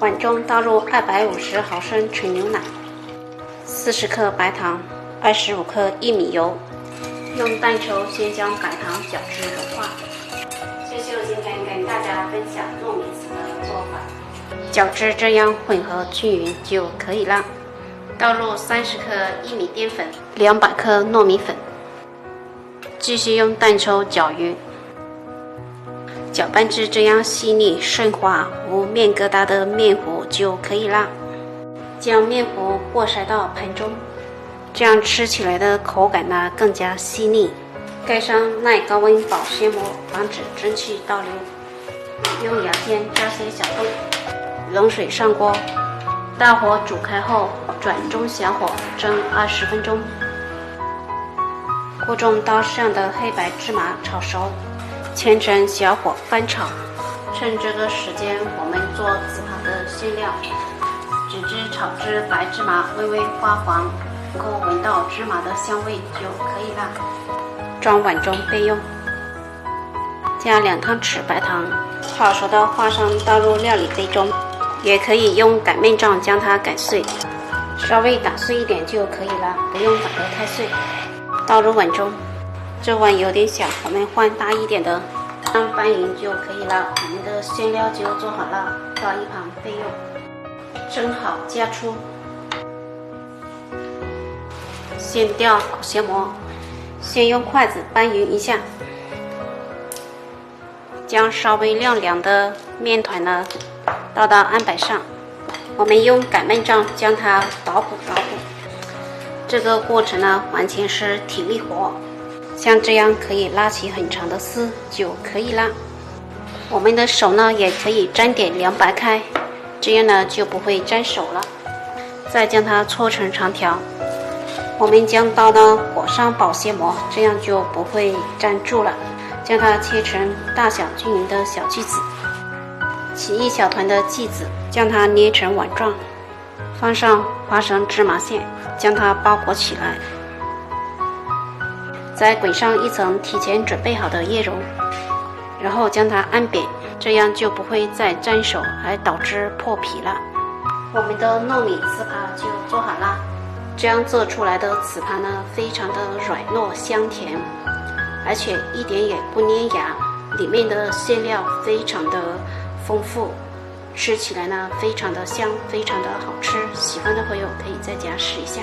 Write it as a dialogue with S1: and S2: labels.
S1: 碗中倒入250毫升纯牛奶，40克白糖，25克薏米油。用蛋球先将白糖搅至融化。谢谢我今天跟大家分享糯米糍的做法。搅至这样混合均匀就可以了。倒入30克薏米淀粉，200克糯米粉。继续用蛋球搅匀。搅拌至这样细腻顺滑无面疙瘩的面糊就可以啦。将面糊和筛到盘中，这样吃起来的口感呢更加细腻。盖上耐高温保鲜膜，防止蒸汽倒流。用牙签扎些小洞。冷水上锅，大火煮开后转中小火蒸20分钟。锅中倒上的黑白芝麻炒熟。千成小火翻炒，趁这个时间我们做糍粑的馅料，只知炒至白芝麻微微发黄，能够闻到芝麻的香味就可以了。装碗中备用。加2汤匙白糖，炒熟的花生倒入料理杯中，也可以用擀面杖将它擀碎，稍微打碎一点就可以了，不用打得太碎。倒入碗中。这碗有点小，我们换大一点的，当拌匀就可以了。我们的馅料就做好了，到一旁备用。蒸好夹出，先掉保鲜膜，先用筷子拌匀一下，将稍微晾凉的面团呢倒到案板上，我们用擀面杖将它捣鼓捣鼓。这个过程呢完全是体力活。像这样可以拉起很长的丝就可以啦。我们的手呢也可以沾点凉白开，这样呢就不会沾手了。再将它搓成长条，我们将刀呢裹上保鲜膜，这样就不会粘住了。将它切成大小均匀的小剂子，起一小团的剂子，将它捏成碗状，放上花生芝麻馅，将它包裹起来。再滚上一层提前准备好的椰蓉，然后将它按扁，这样就不会再沾手而导致破皮了。我们的糯米糍粑就做好了。这样做出来的糍粑呢，非常的软糯香甜，而且一点也不粘牙，里面的馅料非常的丰富，吃起来呢非常的香，非常的好吃。喜欢的朋友可以在家试一下。